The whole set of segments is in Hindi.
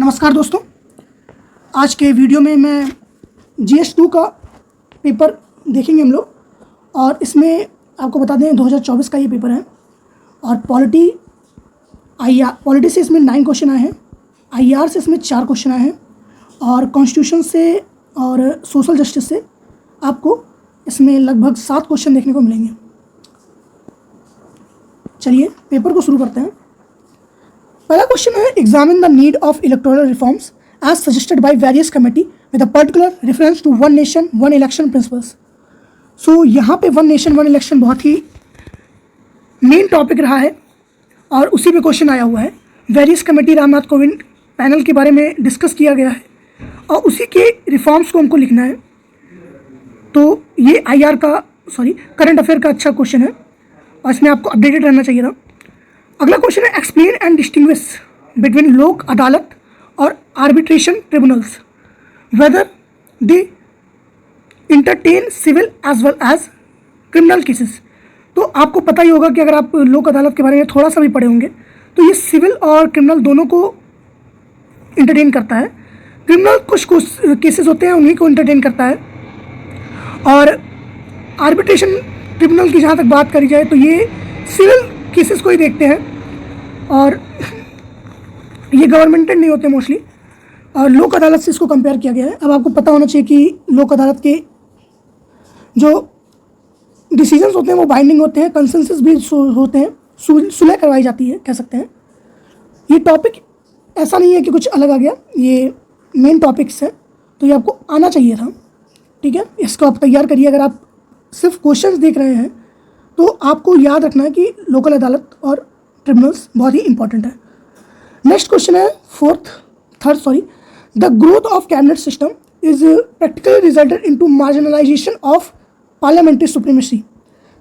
नमस्कार दोस्तों, आज के वीडियो में मैं GS2 का पेपर देखेंगे हम लोग। और इसमें आपको बता दें 2024 का ये पेपर है। और पॉलिटी से इसमें 9 क्वेश्चन आए हैं, IR से इसमें 4 क्वेश्चन आए हैं और कॉन्स्टिट्यूशन से और सोशल जस्टिस से आपको इसमें लगभग 7 क्वेश्चन देखने को मिलेंगे। चलिए पेपर को शुरू करते हैं। पहला क्वेश्चन है, examine the need of electoral reforms as suggested by various committee with a particular reference to one nation one election principles. So यहाँ पे वन नेशन वन इलेक्शन बहुत ही मेन टॉपिक रहा है और उसी पे क्वेश्चन आया हुआ है। Various committee Ramnath Kovind panel के बारे में डिस्कस किया गया है और उसी के रिफॉर्म्स को हमको लिखना है। तो ये करंट अफेयर का अच्छा क्वेश्चन है और इसमें आपको अपडेटेड रहना चाहिए था। अगला क्वेश्चन है, explain and distinguish between Lok Adalat और arbitration tribunals whether they entertain civil as well as criminal cases. तो आपको पता ही होगा कि अगर आप लोक अदालत के बारे में थोड़ा सा भी पढ़े होंगे तो ये सिविल और क्रिमिनल दोनों को इंटरटेन करता है। क्रिमिनल कुछ केसेस होते हैं उन्हीं को इंटरटेन करता है और आर्बिट्रेशन ट्रिब्यूनल की जहाँ तक बात करी जाए तो ये सिविल केसेस को ही देखते हैं और ये गवर्नमेंटेड नहीं होते मोस्टली। और लोक अदालत से इसको कंपेयर किया गया है। अब आपको पता होना चाहिए कि लोक अदालत के जो डिसीजंस होते हैं वो बाइंडिंग होते हैं, कंसेंसस भी होते हैं, सुलह करवाई जाती है कह सकते हैं। ये टॉपिक ऐसा नहीं है कि कुछ अलग आ गया, ये मेन टॉपिक्स है तो ये आपको आना चाहिए था। ठीक है, इसको आप तैयार करिए। अगर आप सिर्फ क्वेश्चंस देख रहे हैं तो आपको याद रखना है कि लोकल अदालत और ट्रिब्यूनल्स बहुत ही इंपॉर्टेंट है। नेक्स्ट क्वेश्चन है the growth of cabinet system is practically resulted into marginalisation of parliamentary supremacy.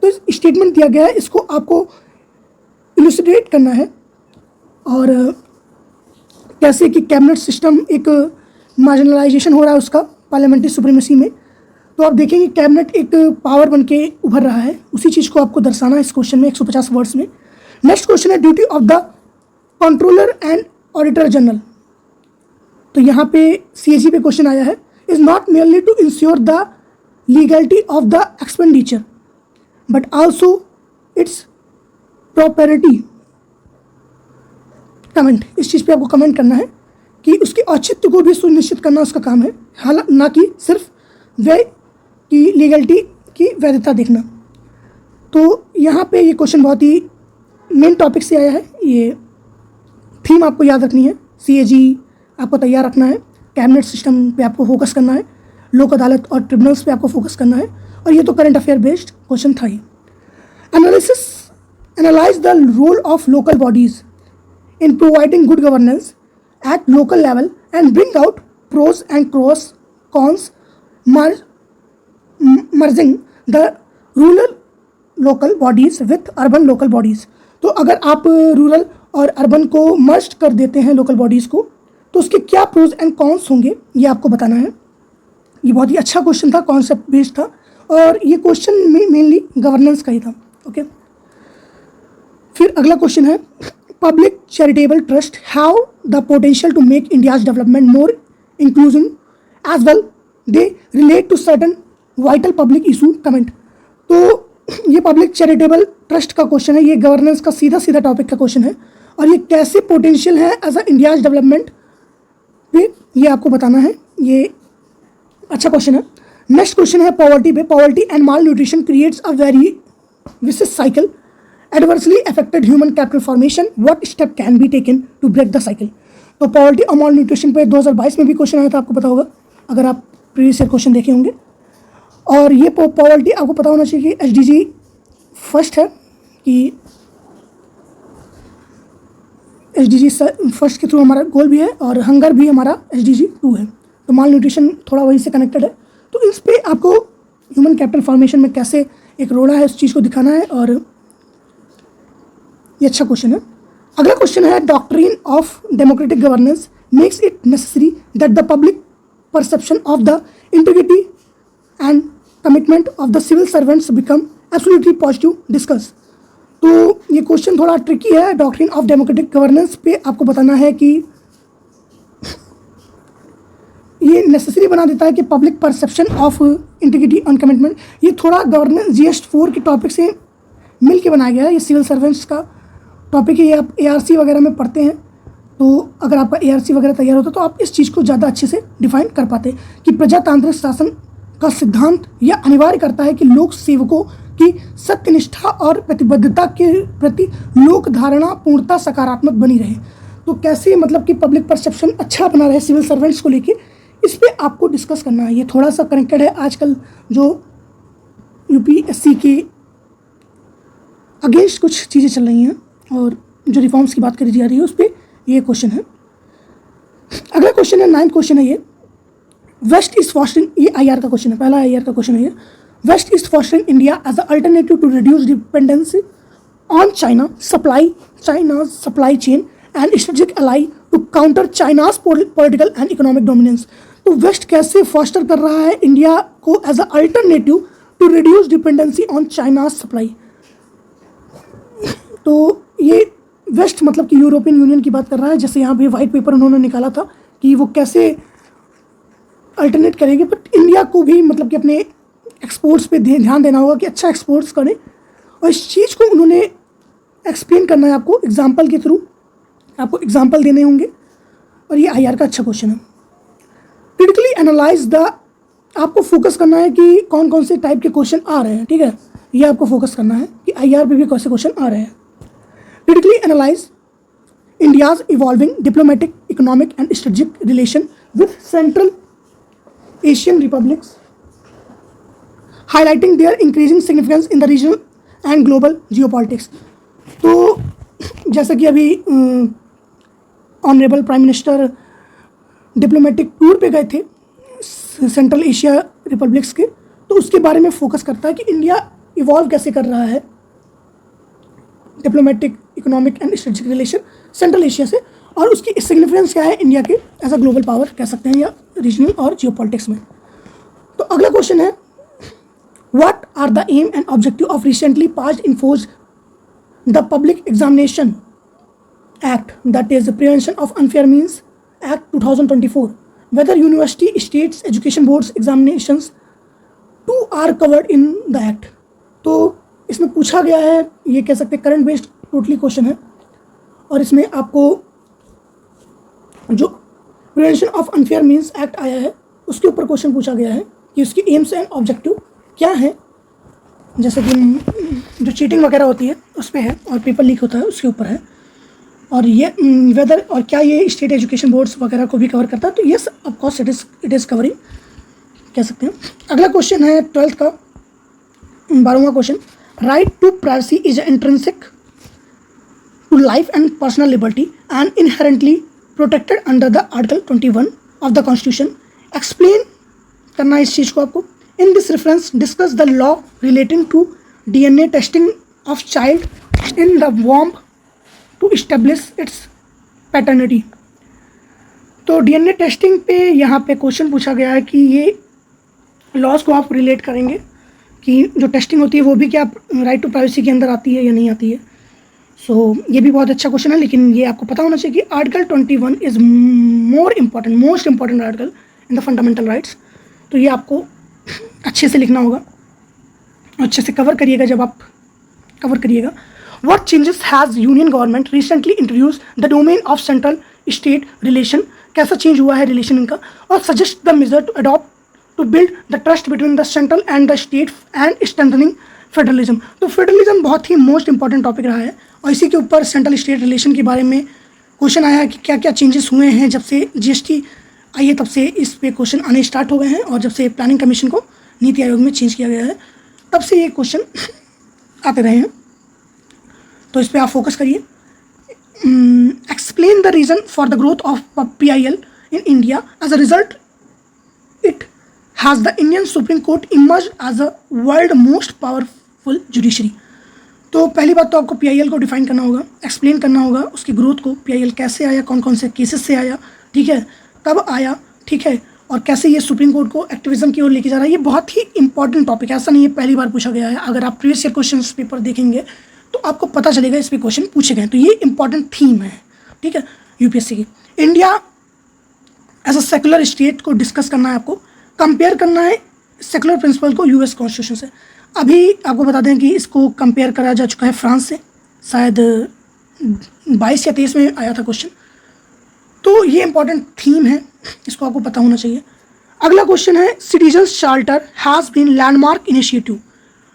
तो इस स्टेटमेंट दिया गया है, इसको आपको इलुसिडेट करना है और कैसे कि कैबिनेट सिस्टम एक मार्जिनलाइजेशन हो रहा है उसका पार्लियामेंट्री सुप्रीमेसी में। तो आप देखेंगे कैबिनेट एक पावर बन के उभर रहा है, उसी चीज़ को आपको दर्शाना है इस क्वेश्चन में 150 वर्ड्स में। नेक्स्ट क्वेश्चन है, duty of the controller and auditor general. तो यहाँ पे CAG पे क्वेश्चन आया है, is not merely to ensure the legality of the expenditure but also its propriety. Comment, इस चीज़ पे आपको कमेंट करना है कि उसके औचित्य को भी सुनिश्चित करना उसका काम है, हालांकि ना कि सिर्फ व्यय की लीगलिटी की वैधता देखना। तो यहाँ पे ये क्वेश्चन बहुत ही मेन टॉपिक से आया है। ये थीम आपको याद रखनी है, CAG आपको तैयार रखना है, कैबिनेट सिस्टम पे आपको फोकस करना है, लोक अदालत और ट्रिब्यूनल्स पे आपको फोकस करना है और ये तो करंट अफेयर बेस्ड क्वेश्चन था ही। Analyse the role of local bodies in providing good governance at local level and bring out pros and cons merging the rural local bodies with urban local bodies. तो अगर आप रूरल और अर्बन को मर्ज कर देते हैं लोकल बॉडीज़ को तो उसके क्या प्रोज एंड कॉन्स होंगे ये आपको बताना है। ये बहुत ही अच्छा क्वेश्चन था, कॉन्सेप्ट बेस्ड था और ये क्वेश्चन मेनली गवर्नेंस का ही था। ओके, फिर अगला क्वेश्चन है, public charitable trust have the potential to make India's development more inclusive as well they relate to certain vital public issue. Comment. तो ये पब्लिक चैरिटेबल ट्रस्ट का क्वेश्चन है, ये गवर्नेंस का सीधा टॉपिक का क्वेश्चन है और ये कैसे पोटेंशियल है एज अ इंडियाज डेवलपमेंट पे ये आपको बताना है। ये अच्छा क्वेश्चन है। नेक्स्ट क्वेश्चन है पॉवर्टी पे, poverty and malnutrition creates a very vicious cycle adversely affected human capital formation, what step can be taken to break the cycle. तो पॉवर्टी और माल न्यूट्रिशन पे 2022 में भी क्वेश्चन आया था, आपको पता होगा अगर आप प्रीवियस ईयर क्वेश्चन देखे होंगे। और ये पॉवर्टी आपको पता होना चाहिए कि SDG फर्स्ट है कि SDG फर्स्ट के थ्रू हमारा गोल भी है और हंगर भी हमारा SDG 2 है। तो माल न्यूट्रिशन थोड़ा वहीं से कनेक्टेड है। तो इस पे आपको ह्यूमन कैपिटल फॉर्मेशन में कैसे एक रोड़ा है उस चीज़ को दिखाना है और ये अच्छा क्वेश्चन है। अगला क्वेश्चन है, doctrine of democratic governance makes it necessary that the public perception of the integrity and commitment of the civil servants become absolutely positive, discuss. तो ये क्वेश्चन थोड़ा ट्रिकी है। डॉक्ट्रिन ऑफ डेमोक्रेटिक गवर्नेंस पे आपको बताना है कि ये नेसेसरी बना देता है कि public perception of integrity and commitment, ये थोड़ा गवर्नेंस GS4 के टॉपिक से मिल के बनाया गया है। ये सिविल सर्वेंट्स का टॉपिक है, ये आप ARC वगैरह में पढ़ते हैं, तो अगर आपका ARC वगैरह तैयार होता तो आप इस चीज़ को ज़्यादा अच्छे से डिफाइन कर पाते कि प्रजातांत्रिक शासन का सिद्धांत यह अनिवार्य करता है कि लोक सेवकों की सत्यनिष्ठा और प्रतिबद्धता के प्रति लोक धारणा पूर्णतः सकारात्मक बनी रहे। तो कैसे मतलब कि पब्लिक परसेप्शन अच्छा बना रहे सिविल सर्वेंट्स को लेके, इस पे आपको डिस्कस करना है। ये थोड़ा सा कनेक्टेड है आजकल जो UPSC के अगेंस्ट कुछ चीज़ें चल रही हैं और जो रिफॉर्म्स की बात करी जा रही है उस पर ये क्वेश्चन है। अगला क्वेश्चन है 9th क्वेश्चन है ये, वेस्ट इज फॉस्टरिंग, ये IR का क्वेश्चन है, पहला IR का क्वेश्चन है ये, west is fostering India as a alternative to reduce dependency on China's supply chain and strategic ally to counter China's political and economic dominance. तो वेस्ट कैसे फॉस्टर कर रहा है इंडिया को as a alternative to reduce dependency on China's supply. तो ये वेस्ट मतलब कि यूरोपियन यूनियन की बात कर रहा है, जैसे यहाँ पे वाइट पेपर उन्होंने निकाला था कि वो कैसे अल्टरनेट करेंगे, बट इंडिया को भी मतलब कि अपने एक्सपोर्ट्स पे ध्यान देना होगा कि अच्छा एक्सपोर्ट्स करें, और इस चीज़ को उन्होंने एक्सप्लेन करना है आपको एग्जाम्पल के थ्रू, आपको एग्जाम्पल देने होंगे, और ये IR का अच्छा क्वेश्चन है। क्रिटिकली एनालाइज द, आपको फोकस करना है कि कौन कौन से टाइप के क्वेश्चन आ रहे हैं, ठीक है, ये आपको फोकस करना है कि IR पे भी कौन से क्वेश्चन आ रहे हैं। Critically analyse India's evolving diplomatic, economic and strategic relation with central Asian republics, highlighting their increasing significance in the regional and global geopolitics. तो जैसा कि अभी honourable prime minister diplomatic tour पे गए थे सेंट्रल एशिया रिपब्लिक्स के, तो उसके बारे में फोकस करता है कि इंडिया इवॉल्व कैसे कर रहा है diplomatic, economic and strategic relation central Asia से, और उसकी सिग्निफिकेंस क्या है इंडिया के एज अ ग्लोबल पावर कह सकते हैं या रीजनल और जियोपॉलिटिक्स में। तो अगला क्वेश्चन है, what are the aim and objective of recently passed enforced the public examination act, that is prevention of unfair means act 2024, whether university states education boards examinations too are covered in the act. तो इसमें पूछा गया है, ये कह सकते हैं करंट बेस्ड टोटली क्वेश्चन है, और इसमें आपको जो prevention of unfair means act आया है उसके ऊपर क्वेश्चन पूछा गया है कि उसकी एम्स एंड ऑब्जेक्टिव क्या है, जैसे कि जो चीटिंग वगैरह होती है उस पर है, और पेपर लीक होता है उसके ऊपर है, और ये वेदर और क्या ये स्टेट एजुकेशन बोर्ड्स वगैरह को भी कवर करता है। तो yes of course it is covering कह सकते हैं। अगला क्वेश्चन है 12th का 12वां question, right to privacy is intrinsic to life and personal liberty and inherently protected under the article 21 of the constitution. Explain करना है इस चीज़ को आपको। In this reference discuss the law relating to DNA testing of child in the womb to establish its paternity. तो DNA टेस्टिंग पे यहाँ पे क्वेश्चन पूछा गया है कि ये लॉज को आप रिलेट करेंगे कि जो टेस्टिंग होती है वो भी क्या राइट टू प्राइवेसी के अंदर आती है या नहीं आती है। सो ये भी बहुत अच्छा क्वेश्चन है, लेकिन ये आपको पता होना चाहिए कि article 21 is most important article in the fundamental rights. तो ये आपको अच्छे से लिखना होगा, अच्छे से कवर करिएगा। जब आप कवर करिएगा, what changes has union government recently introduced the domain of central state relation, कैसा चेंज हुआ है रिलेशन इनका, और suggest the measure to adopt to build the trust between the central and the state and strengthening federalism। तो फेडरलिज्म बहुत ही मोस्ट इंपॉर्टेंट टॉपिक रहा है, और इसी के ऊपर सेंट्रल स्टेट रिलेशन के बारे में क्वेश्चन आया है कि क्या क्या चेंजेस हुए हैं जब से GST आई है, तब से इस पे क्वेश्चन आने स्टार्ट हो गए हैं, और जब से प्लानिंग कमीशन को नीति आयोग में चेंज किया गया है तब से ये क्वेश्चन आते रहे हैं। तो इस पर आप फोकस करिए। Explain the reason for the growth of PIL in India, as a result it has the Indian Supreme Court emerge as a world most powerful judiciary. तो पहली बात तो आपको PIL को डिफाइन करना होगा, एक्सप्लेन करना होगा उसकी ग्रोथ को, PIL कैसे आया, कौन कौन से केसेस से आया, ठीक है, कब आया, ठीक है, और कैसे ये सुप्रीम कोर्ट को एक्टिविज्म की ओर लेके जा रहा है। ये बहुत ही इंपॉर्टेंट टॉपिक है, ऐसा नहीं है पहली बार पूछा गया है। अगर आप प्रीवियस ईयर क्वेश्चन पेपर देखेंगे तो आपको पता चलेगा इस पे क्वेश्चन पूछे गए। तो ये इंपॉर्टेंट थीम है, ठीक है, UPSC की। India as a secular state को डिस्कस करना है, आपको कंपेयर करना है सेकुलर प्रिंसिपल को यूएस कॉन्स्टिट्यूशन से। अभी आपको बता दें कि इसको कंपेयर करा जा चुका है फ्रांस से, शायद 22 या 23 में आया था क्वेश्चन। तो ये इंपॉर्टेंट थीम है, इसको आपको पता होना चाहिए। अगला क्वेश्चन है citizens charter has been landmark initiative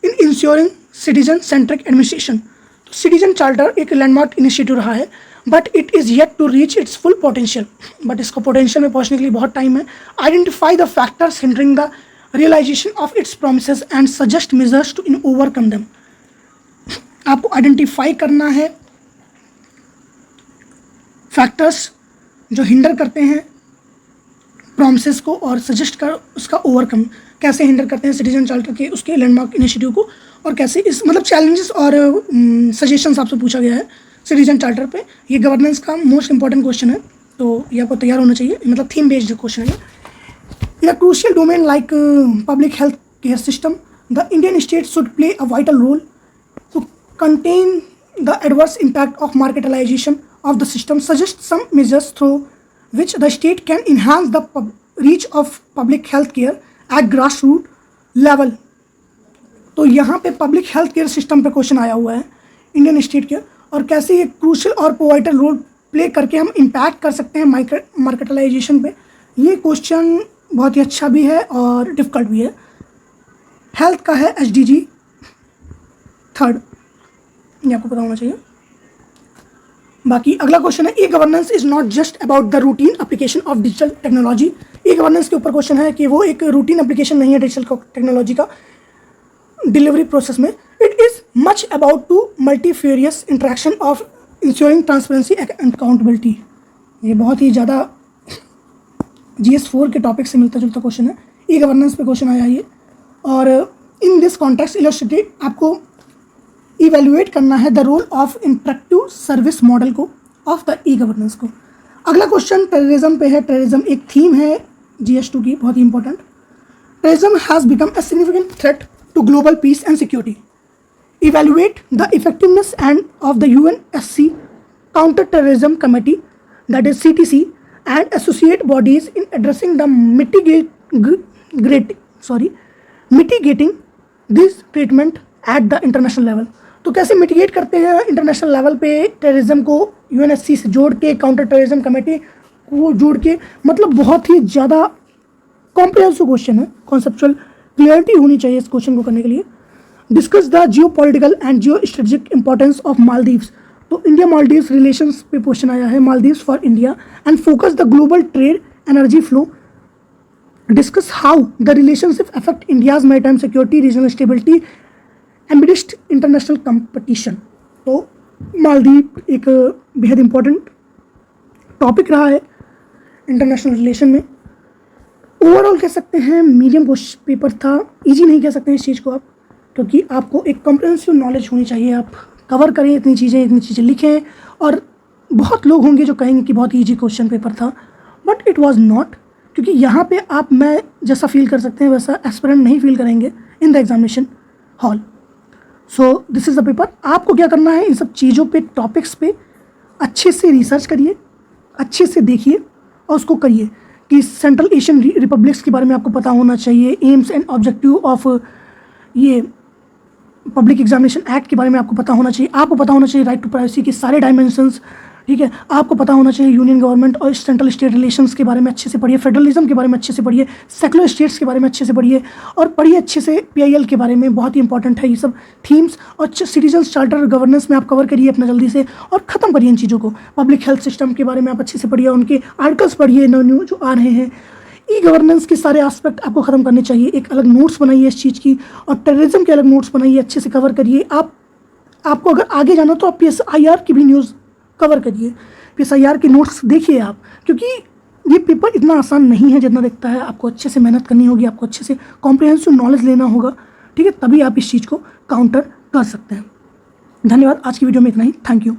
in ensuring citizen centric administration. तो सिटीजन चार्टर एक लैंडमार्क इनिशिएटिव रहा है, but it is yet to reach its full potential. But इसको पोटेंशियल में पहुंचने के लिए बहुत टाइम है। Identify the factors hindering the realisation of its promises and suggest measures to in overcome them. आपको आइडेंटिफाई करना है फैक्टर्स जो हिंडर करते हैं प्रोमिसेस को, और सजेस्ट कर उसका ओवरकम कैसे हिंडर करते हैं सिटीजन चार्टर के उसके लैंडमार्क इनिशिएटिव को, और कैसे इस मतलब चैलेंजेस और सजेशंस आपसे पूछा गया है सिटीजन चार्टर पे। ये गवर्नेंस का मोस्ट इंपॉर्टेंट क्वेश्चन है, तो ये आपको तैयार होना चाहिए, मतलब थीम बेस्ड क्वेश्चन है। In a crucial domain like public health care system, the Indian state should play a vital role to contain the adverse impact of marketization of the system, suggest some measures through which the state can enhance the reach of public health care at grassroots level। तो यहाँ पे पब्लिक हेल्थ केयर सिस्टम पे क्वेश्चन आया हुआ है इंडियन स्टेट के, और कैसे ये क्रूशियल और वाइटल रोल प्ले करके हम इम्पैक्ट कर सकते हैं मार्केटलाइजेशन पे। ये क्वेश्चन बहुत ही अच्छा भी है और डिफ़िकल्ट भी है। हेल्थ का है SDG 3, ये आपको पता होना चाहिए। बाकी अगला क्वेश्चन है e governance is not just about the routine application of digital technology. E governance के ऊपर क्वेश्चन है कि वो एक रूटीन एप्लीकेशन नहीं है डिजिटल टेक्नोलॉजी का डिलीवरी प्रोसेस में। It is much about to multifarious interaction of ensuring transparency and accountability. ये बहुत ही ज़्यादा GS4 के टॉपिक से मिलता जुलता क्वेश्चन है। ई गवर्नेंस पे क्वेश्चन आया ये, और इन दिस कॉन्टेक्स्ट इलस्ट्रेटिव आपको इवेल्युएट करना है the role of interactive service model को ऑफ द ई गवर्नेंस को। अगला क्वेश्चन टेररिज्म पे है। टेररिज्म एक थीम है GS2 की, बहुत ही important. Terrorism has become a significant threat to global peace and security. Evaluate the effectiveness and of the UNSC counter terrorism committee, that is CTC, and associate bodies in addressing the mitigating this treatment at the international level. तो कैसे मिटिगेट करते हैं इंटरनेशनल लेवल पे टेररिज्म को UNSC से जोड़ के, काउंटर टेररिज्म कमेटी को जोड़ के, मतलब बहुत ही ज़्यादा कॉम्प्रिहेंसिव क्वेश्चन है। कॉन्सेप्चुअल क्लियरिटी होनी चाहिए इस क्वेश्चन को करने के लिए। Discuss the geopolitical and geostrategic importance of Maldives. तो इंडिया मालदीव्स रिलेशंस पे क्वेश्चन आया है, Maldives for India, and focus the global trade energy flow. Discuss how the relationship affect India's maritime security, regional stability amidst international competition. तो मालदीव एक बेहद इंपॉर्टेंट टॉपिक रहा है इंटरनेशनल रिलेशन में। ओवरऑल कह सकते हैं मीडियम क्वेश्चन पेपर था, इजी नहीं कह सकते इस चीज़ को आप, क्योंकि आपको एक कॉम्प्रिहेंसिव नॉलेज होनी चाहिए। आप कवर करें इतनी चीज़ें लिखें, और बहुत लोग होंगे जो कहेंगे कि बहुत ईजी क्वेश्चन पेपर था, बट इट वाज नॉट, क्योंकि यहाँ पे आप मैं जैसा फील कर सकते हैं वैसा एस्पिरेंट नहीं फील करेंगे in the examination hall. So this is the paper. आपको क्या करना है, इन सब चीज़ों पे, टॉपिक्स पे अच्छे से रिसर्च करिए, अच्छे से देखिए और उसको करिए कि सेंट्रल एशियन रिपब्लिक्स के बारे में आपको पता होना चाहिए, एम्स एंड ऑब्जेक्टिव ऑफ ये पब्लिक एग्जामिनेशन एक्ट के बारे में आपको पता होना चाहिए। आपको पता होना चाहिए राइट टू प्राइवेसी के सारे डायमेंशंस, ठीक है। आपको पता होना चाहिए यूनियन गवर्नमेंट और सेंट्रल स्टेट रिलेशंस के बारे में अच्छे से पढ़िए, फेडरलिज्म के बारे में अच्छे से पढ़िए, सेकुलर स्टेट्स के बारे में अच्छे से पढ़िए, और पढ़िए अच्छे से PIL के बारे में, बहुत ही इंपॉर्टेंट है ये सब थीम्स। और सिटीजन्स चार्टर गवर्नेंस में आप कवर करिए अपना जल्दी से, और ख़त्म करिए इन चीज़ों को। पब्लिक हेल्थ सिस्टम के बारे में आप अच्छे से पढ़िए, उनके आर्टिकल्स पढ़िए न्यू जो आ रहे हैं। ई गवर्नेंस के सारे एस्पेक्ट आपको ख़त्म करने चाहिए। एक अलग नोट्स बनाइए इस चीज़ की, और टेररिज्म के अलग नोट्स बनाइए, अच्छे से कवर करिए। आपको अगर आगे जाना तो आप PSIR की भी न्यूज़ कवर करिए, PSIR के नोट्स देखिए आप, क्योंकि ये पेपर इतना आसान नहीं है जितना दिखता है। आपको अच्छे से मेहनत करनी होगी, आपको अच्छे से कॉम्प्रिहेंसिव नॉलेज लेना होगा, ठीक है, तभी आप इस चीज़ को काउंटर कर सकते हैं। धन्यवाद। आज की वीडियो में इतना ही। Thank you.